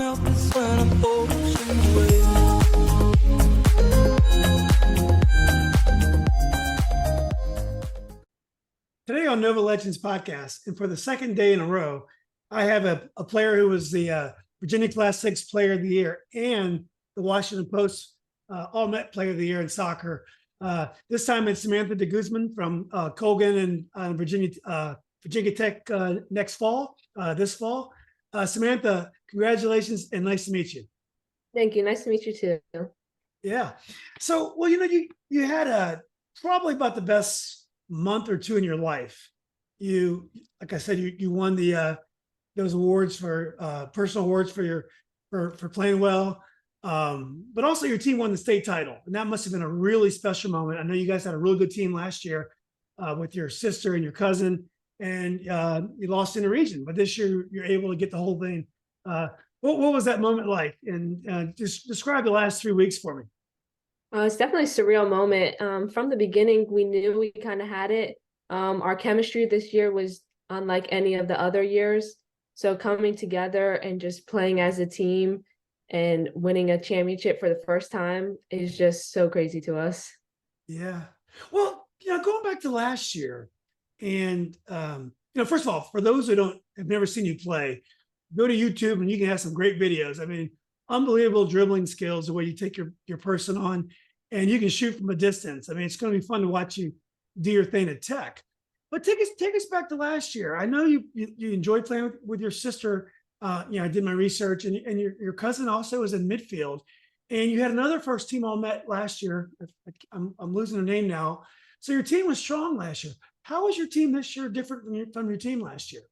melt is when I'm ocean waves. Today on Nova Legends podcast, and for the second day in a row, I have a player who was the Virginia Class 6 Player of the Year and the Washington Post All-Met Player of the Year in soccer. This time it's Samantha DeGuzman from Colgan and Virginia Tech this fall. Samantha, congratulations and nice to meet you. Thank you. Nice to meet you too. Yeah. So, well, you had probably about the best month or two in your life. Like I said, you won those awards for personal awards for playing well. But also your team won the state title, and that must have been a really special moment. I know you guys had a really good team last year with your sister and your cousin, and you lost in the region, but this year you're able to get the whole thing. What was that moment like? And just describe the last 3 weeks for me. It's definitely a surreal moment. From the beginning, we knew we kind of had it. Our chemistry this year was unlike any of the other years. So coming together and just playing as a team and winning a championship for the first time is just so crazy to us. Yeah. Well, going back to last year, and first of all, for those who have never seen you play, go to YouTube and you can have some great videos. I mean, unbelievable dribbling skills, the way you take your person on, and you can shoot from a distance. I mean, it's going to be fun to watch you do your thing at Tech. But take us back to last year. I know you enjoyed playing with your sister. I did my research, and your cousin also was in midfield, and you had another first team All-Met last year. I'm losing her name now. So your team was strong last year. How is your team this year different from your team last year?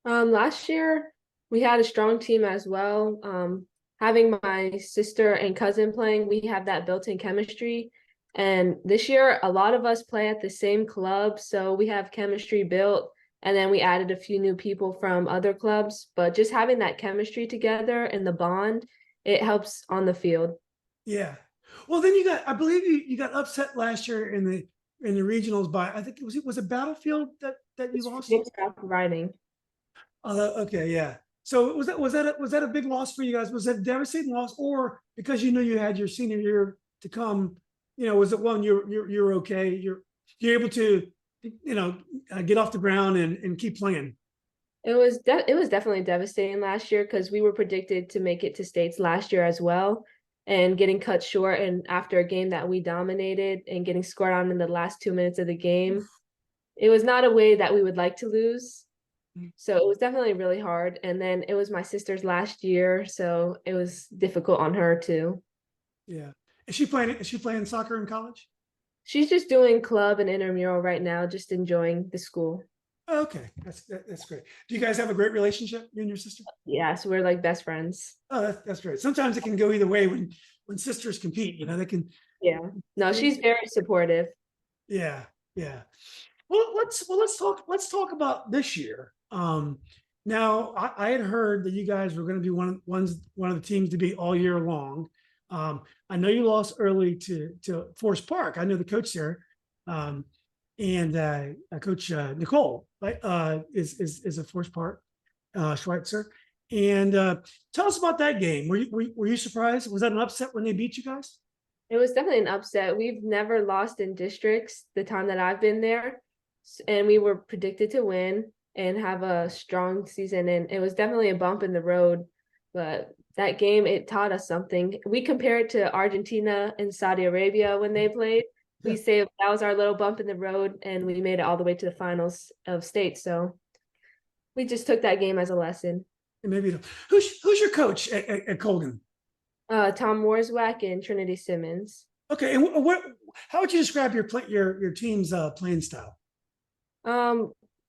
Last year we had a strong team as well. Having my sister and cousin playing, we have that built-in chemistry. And this year, a lot of us play at the same club, so we have chemistry built. And then we added a few new people from other clubs. But just having that chemistry together and the bond, it helps on the field. Yeah. Well, then I believe you got upset last year in the regionals by, I think was it Battlefield that you lost? Riding. Okay, yeah. So was that a big loss for you guys? Was that a devastating loss, or because you knew you had your senior year to come? Was it one you're okay? You're able to get off the ground and keep playing? It was definitely devastating last year because we were predicted to make it to states last year as well, and getting cut short, and after a game that we dominated and getting scored on in the last 2 minutes of the game, it was not a way that we would like to lose. So it was definitely really hard. And then it was my sister's last year, so it was difficult on her too. Yeah. Is she playing soccer in college? She's just doing club and intramural right now, just enjoying the school. Okay, that's great. Do you guys have a great relationship, you and your sister? Yeah, so we're like best friends. Oh, that's great. Sometimes it can go either way when sisters compete. They can. Yeah. No, she's very supportive. Yeah, yeah. Well, let's talk about this year. Now I had heard that you guys were going to be one of the teams to be all year long. I know you lost early to Forest Park. I know the coach there, and Coach Nicole, right, is a Forest Park Schweitzer. And tell us about that game. Were you surprised? Was that an upset when they beat you guys? It was definitely an upset. We've never lost in districts the time that I've been there, and we were predicted to win and have a strong season. And it was definitely a bump in the road, but that game, it taught us something. We compare it to Argentina and Saudi Arabia when they played. We say that was our little bump in the road, and we made it all the way to the finals of state. So we just took that game as a lesson. And maybe who's your coach at Colgan? Tom Warswack and Trinity Simmons. Okay, and how would you describe your team's playing style?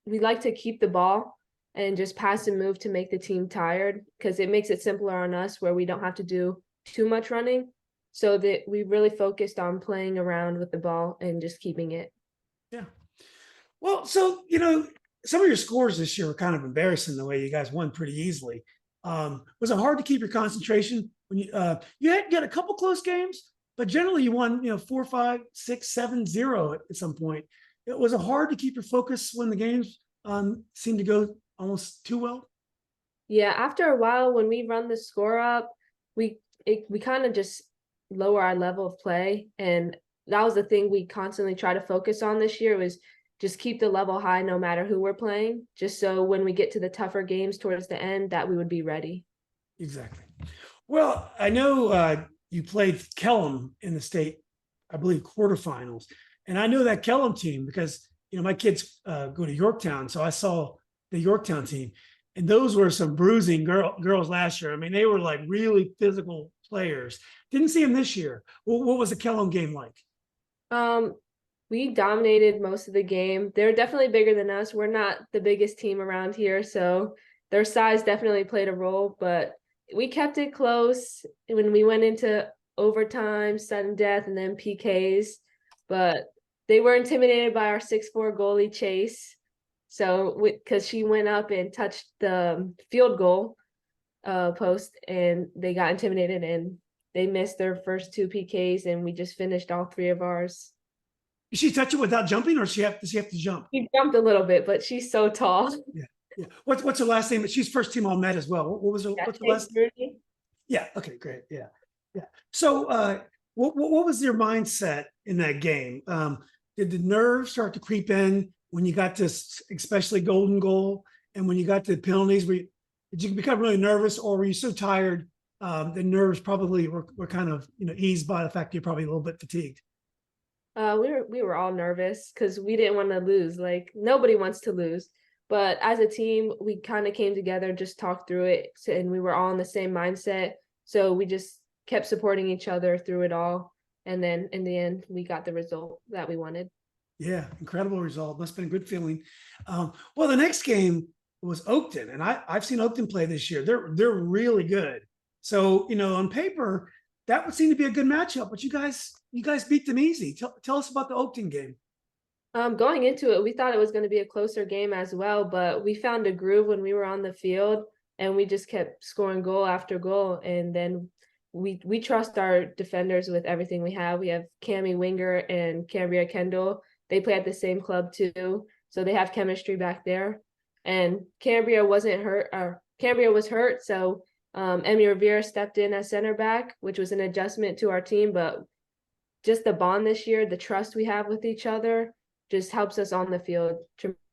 We like to keep the ball and just pass and move to make the team tired, because it makes it simpler on us where we don't have to do too much running. So that we really focused on playing around with the ball and just keeping it. Yeah. Well, so, some of your scores this year were kind of embarrassing, the way you guys won pretty easily. Was it hard to keep your concentration when you had a couple close games, but generally you won, 4-5, 6-7-0 at some point. It was hard to keep your focus when the games seemed to go almost too well. Yeah, after a while, when we run the score up, we kind of just lower our level of play, and that was the thing we constantly try to focus on this year was just keep the level high no matter who we're playing, just so when we get to the tougher games towards the end, that we would be ready. Exactly. Well, I know you played Kellum in the state, I believe, quarterfinals, and I know that Kellum team because my kids go to Yorktown, so I saw the Yorktown team, and those were some bruising girls last year. I mean, they were like really physical players. Didn't see them this year. What was the Kellum game like? Um, we dominated most of the game. They're definitely bigger than us. We're not the biggest team around here, so their size definitely played a role, but we kept it close when we went into overtime, sudden death, and then PKs. But they were intimidated by our 6'4" goalie Chase. So because she went up and touched the field goal post, and they got intimidated and they missed their first 2 PKs, and we just finished all 3 of ours. Did she touch it without jumping, or does she have to jump? She jumped a little bit, but she's so tall. Yeah. Yeah. What's her last name? She's first team all met as well. What was her? Yeah, What's her last? Rudy. Yeah. Okay. Great. Yeah. Yeah. So, what was your mindset in that game? Did the nerves start to creep in when you got this, especially golden goal, and when you got to penalties? Did you become really nervous, or were you so tired? The nerves probably were kind of eased by the fact you're probably a little bit fatigued. We were all nervous because we didn't want to lose. Like nobody wants to lose. But as a team, we kind of came together, just talked through it, and we were all in the same mindset. So we just kept supporting each other through it all. And then in the end, we got the result that we wanted. Yeah, incredible result. Must have been a good feeling. Well, the next game was Oakton, and I've seen Oakton play this year. They're really good. So on paper, that would seem to be a good matchup. But you guys beat them easy. Tell us about the Oakton game. Going into it, we thought it was going to be a closer game as well, but we found a groove when we were on the field, and we just kept scoring goal after goal. And then we trust our defenders with everything we have. We have Cami Winger and Cambria Kendall. They play at the same club too, so they have chemistry back there. And Cambria wasn't hurt, or Cambria was hurt, so Emmy Rivera stepped in as center back, which was an adjustment to our team. But just the bond this year, the trust we have with each other, just helps us on the field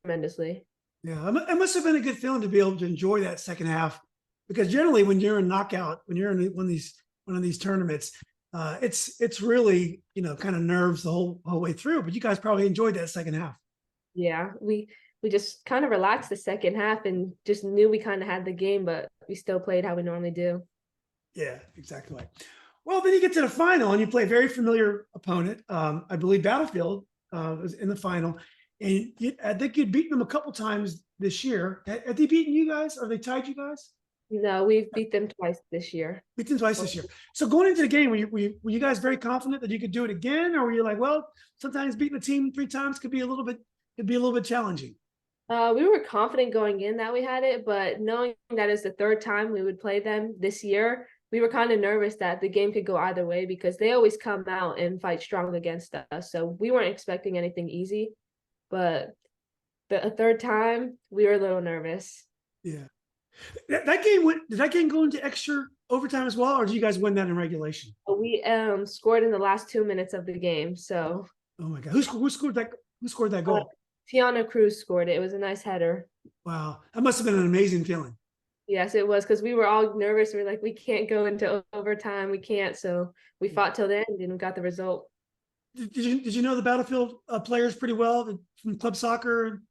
tremendously. Yeah, it must have been a good feeling to be able to enjoy that second half, because generally when you're in knockout, when you're in one of these tournaments, it's really kind of nerves the whole way through. But you guys probably enjoyed that second half. Yeah, we just kind of relaxed the second half and just knew we kind of had the game, but we still played how we normally do. Yeah, exactly. Well, then you get to the final and you play a very familiar opponent. I believe Battlefield was in the final, and I think you'd beaten them a couple times this year. Have they beaten you guys? Or they tied you guys? No, we've beat them twice this year. Beat them twice this year. So going into the game, were you guys very confident that you could do it again, or were you like, well, sometimes beating a team 3 times could be a little bit challenging? We were confident going in that we had it, but knowing that it's the 3rd time we would play them this year, we were kind of nervous that the game could go either way because they always come out and fight strong against us. So we weren't expecting anything easy, but the 3rd time we were a little nervous. Yeah. Did that game go into extra overtime as well, or did you guys win that in regulation? We scored in the last 2 minutes of the game. So oh my God, who scored that goal? Tiana Cruz scored it. It was a nice header. Wow, that must have been an amazing feeling. Yes, it was, because we were all nervous. We were like, we can't go into overtime. We can't. So we fought till the end and we got the result. Did you know the Battlefield players pretty well from club soccer?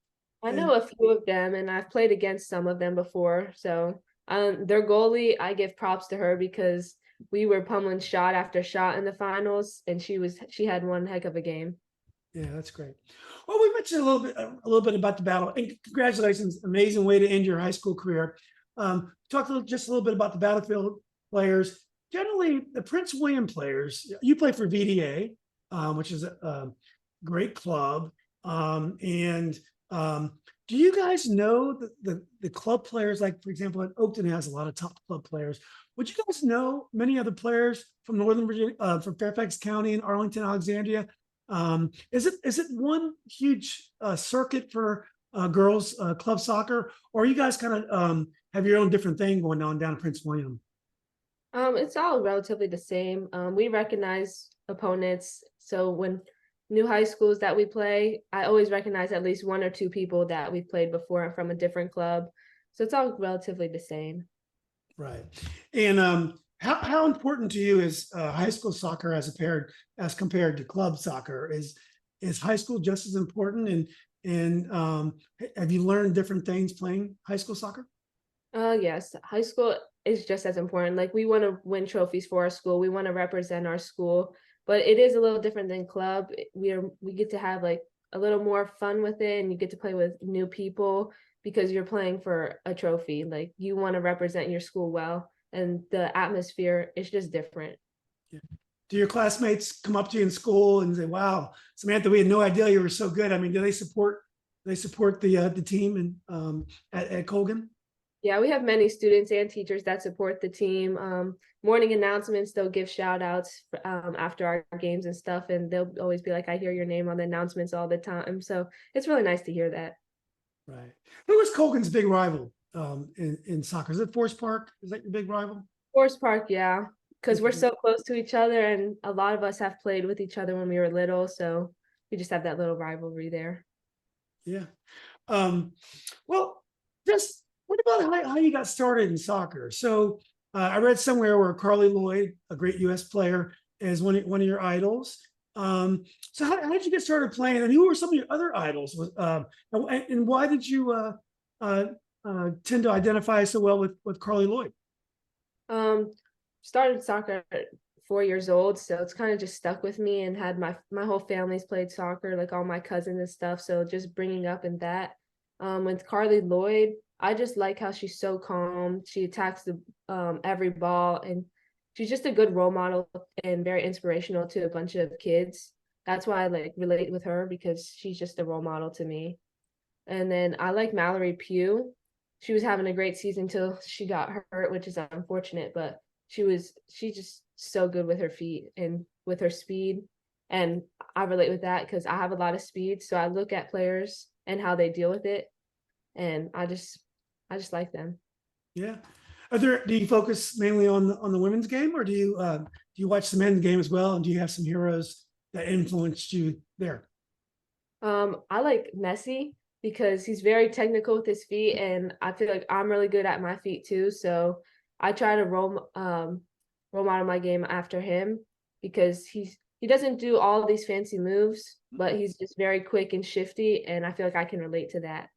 I know a few of them, and I've played against some of them before. So their goalie, I give props to her because we were pummeling shot after shot in the finals, and she had one heck of a game. Yeah, that's great. Well, we mentioned a little bit about the battle, and congratulations, amazing way to end your high school career. Talk just a little bit about the Battlefield players. Generally, the Prince William players. You play for VDA, which is a great club, and do you guys know the club players? Like, for example, Oakton has a lot of top club players. Would you guys know many other players from Northern Virginia, from Fairfax County and Arlington, Alexandria? Is it one huge circuit for girls club soccer, or you guys kind of have your own different thing going on down in Prince William? It's all relatively the same. We recognize opponents. So when new high schools that we play, I always recognize at least one or two people that we've played before from a different club. So it's all relatively the same. Right. And how important to you is high school soccer as compared to club soccer? Is high school just as important? And have you learned different things playing high school soccer? Yes, high school is just as important. Like we want to win trophies for our school. We want to represent our school, but it is a little different than club. We get to have like a little more fun with it, and you get to play with new people because you're playing for a trophy. Like you want to represent your school well, and the atmosphere is just different. Yeah. Do your classmates come up to you in school and say, "Wow, Samantha, we had no idea you were so good"? I mean, do they support the team and at Colgan? Yeah, we have many students and teachers that support the team. Morning announcements, they'll give shout outs after our games and stuff, and they'll always be like, I hear your name on the announcements all the time. So it's really nice to hear that. Right. Who was Colgan's big rival in soccer? Is it Forest Park? Is that your big rival? Forest Park, yeah, because we're Mhm. so close to each other, and a lot of us have played with each other when we were little. So we just have that little rivalry there. Yeah. Um, well, just what about how you got started in soccer? So I read somewhere where Carly Lloyd, a great U.S. player, is one of your idols. So how did you get started playing, and who were some of your other idols? And why did you uh, tend to identify so well with Carly Lloyd? Um, Started soccer at 4 years old, so it's kind of just stuck with me, and had my whole family's played soccer, like all my cousins and stuff. So just bringing up in that. With Carly Lloyd, I just like how she's so calm. She attacks the every ball, and she's just a good role model and very inspirational to a bunch of kids. That's why I like relate with her, because she's just a role model to me. And then I like Mallory Pugh. She was having a great season till she got hurt, which is unfortunate, but she just so good with her feet and with her speed. And I relate with that because I have a lot of speed. So I look at players and how they deal with it. And I just like them. Yeah. Do you focus mainly on the women's game, or do you watch the men's game as well? And do you have some heroes that influenced you there? I like Messi because he's very technical with his feet, and I feel like I'm really good at my feet too. So I try to role model my game after him, because he doesn't do all these fancy moves, but he's just very quick and shifty, and I feel like I can relate to that.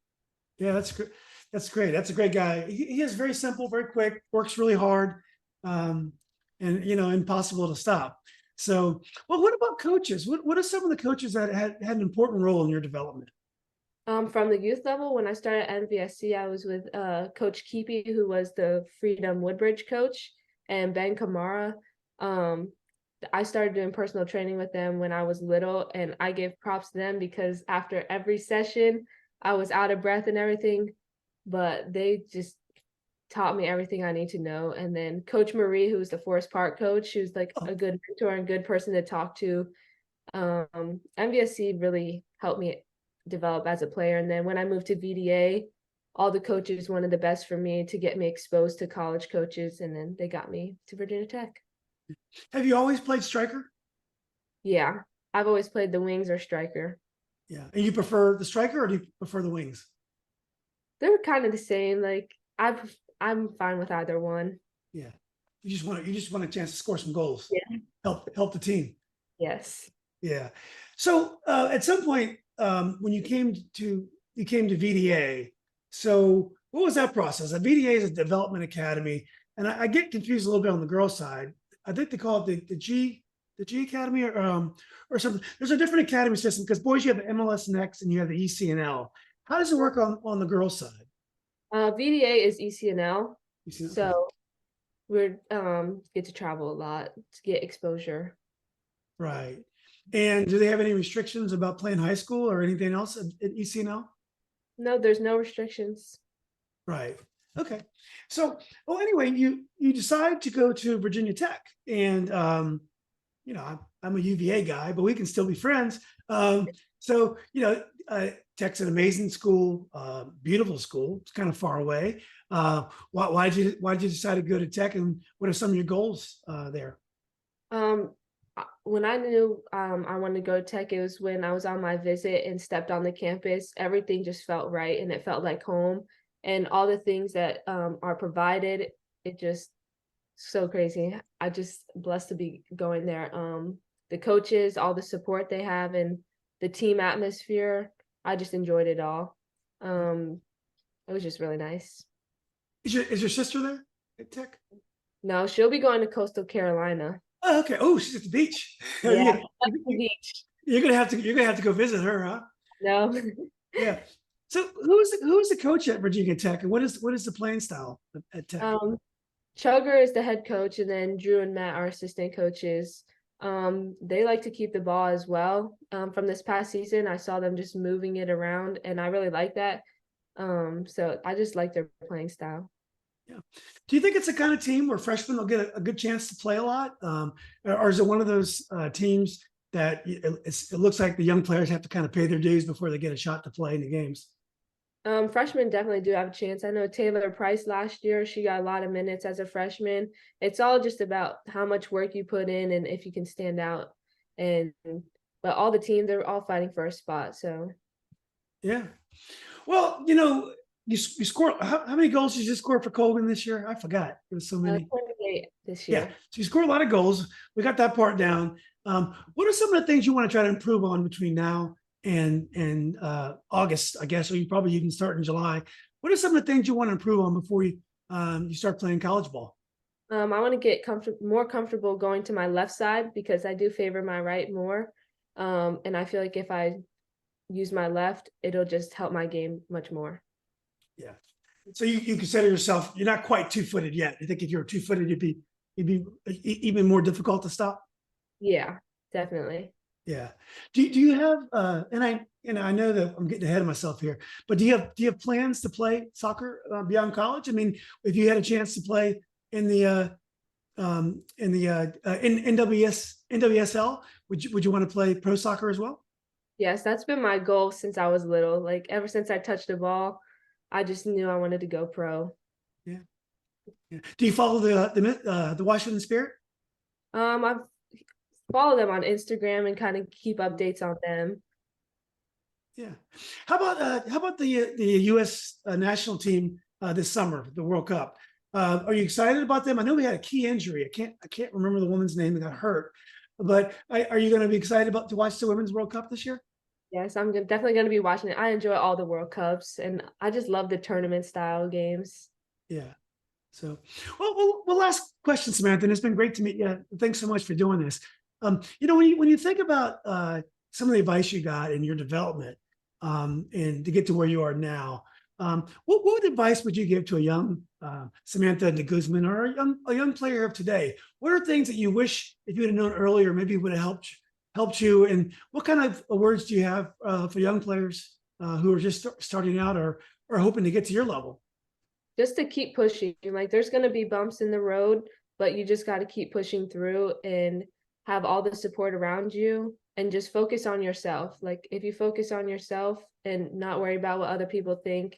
Yeah, that's great. That's great. That's a great guy. He is very simple, very quick, works really hard, um, and impossible to stop. So, well, what about coaches? What are some of the coaches that had an important role in your development? From the youth level, when I started at NVSC, I was with Coach Keepy, who was the Freedom Woodbridge coach, and Ben Kamara. Um, I started doing personal training with them when I was little, and I give props to them because after every session, I was out of breath and everything, but they just taught me everything I need to know. And then Coach Marie, who's the Forest Park coach, she was like Oh, a good mentor and good person to talk to. MVSC really helped me develop as a player. And then when I moved to VDA, all the coaches wanted the best for me to get me exposed to college coaches, and then they got me to Virginia Tech. have you always played striker? Yeah, I've always played the wings or striker. Yeah, and you prefer the striker or do you prefer the wings? They were kind of the same. Like I'm fine with either one. Yeah, you just want a chance to score some goals, Yeah. help the team. Yes. Yeah. So at some point, when you came to VDA, so what was that process? A VDA is a development academy, and I get confused a little bit on the girls' side. I think they call it the G Academy or something. There's a different academy system because boys, you have the MLS Next and you have the ECNL. How does it work on the girls' side? VDA is ECNL, ECNL, okay. so we're get to travel a lot to get exposure. Right. And do they have any restrictions about playing high school or anything else at ECNL? No, there's no restrictions. Right. Okay. So, well, anyway, you decide to go to Virginia Tech, and I'm a UVA guy, but we can still be friends. So, Tech's an amazing school, beautiful school. It's kind of far away. Why'd you decide to go to Tech, and what are some of your goals there? When I knew I wanted to go to Tech, it was when I was on my visit and stepped on the campus. Everything just felt right and it felt like home. And all the things that are provided, it just so crazy. I just blessed to be going there. The coaches, all the support they have, and the team atmosphere, I just enjoyed it all. It was just really nice. Is your sister there at Tech? No, she'll be going to Coastal Carolina. Oh, okay. Oh, she's at the beach. Yeah, at the beach. You're gonna have to go visit her, huh? No. Yeah. So who's the coach at Virginia Tech, and what is the playing style at Tech? Chugger is the head coach, and then Drew and Matt are assistant coaches. They like to keep the ball as well. From this past season, I saw them just moving it around, and I really like that. So I just like their playing style. Yeah. Do you think it's the kind of team where freshmen will get a good chance to play a lot? Or is it one of those teams that it looks like the young players have to kind of pay their dues before they get a shot to play in the games? Freshmen definitely do have a chance. I know Taylor Price last year, she got a lot of minutes as a freshman. It's all just about how much work you put in and if you can stand out. But all the teams, they're all fighting for a spot. So yeah. Well, you score. How many goals did you score for Colgan this year? I forgot. There was so many. 28 this year. Yeah. So you score a lot of goals. We got that part down. What are some of the things you want to try to improve on between now and August, I guess, or you probably even start in July? What are some of the things you want to improve on before you start playing college ball? I want to get more comfortable going to my left side because I do favor my right more. And I feel like if I use my left, it'll just help my game much more. Yeah. So you consider yourself, you're not quite 2-footed yet. I think if you're 2-footed, you'd be even more difficult to stop. Yeah, definitely. Yeah. Do you have and I know that I'm getting ahead of myself here, but do you have plans to play soccer beyond college? I mean, if you had a chance to play in the NWSL, would you want to play pro soccer as well? Yes, that's been my goal since I was little. Like ever since I touched the ball, I just knew I wanted to go pro. Yeah. Yeah. Do you follow the Washington Spirit? I follow them on Instagram and kind of keep updates on them. Yeah. How about the U.S. National team this summer, the World Cup? Are you excited about them? I know we had a key injury. I can't remember the woman's name that got hurt, but are you going to be excited to watch the Women's World Cup this year? Yes, I'm definitely going to be watching it. I enjoy all the World Cups, and I just love the tournament style games. Yeah. So, well, last question, Samantha, and it's been great to meet you. Thanks so much for doing this. When you think about some of the advice you got in your development, and to get to where you are now, what advice would you give to a young Samantha DeGuzman or a young player of today? What are things that you wish if you had known earlier, maybe would have helped you? And what kind of words do you have for young players who are just starting out or hoping to get to your level? Just to keep pushing. Like there's going to be bumps in the road, but you just got to keep pushing through and have all the support around you and just focus on yourself. Like if you focus on yourself and not worry about what other people think,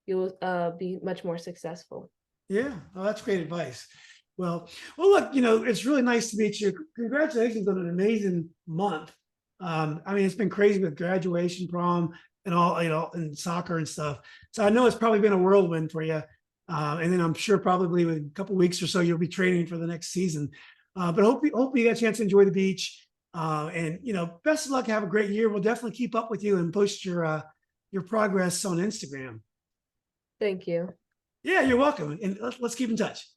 you'll be much more successful. Yeah, well, that's great advice. Well, look, it's really nice to meet you. Congratulations on an amazing month. I mean, it's been crazy with graduation, prom, and all, and soccer and stuff. So I know it's probably been a whirlwind for you. And then I'm sure probably in a couple of weeks or so, you'll be training for the next season. But hope you got a chance to enjoy the beach. And best of luck. Have a great year. We'll definitely keep up with you and post your progress on Instagram. Thank you. Yeah, you're welcome. And let's keep in touch.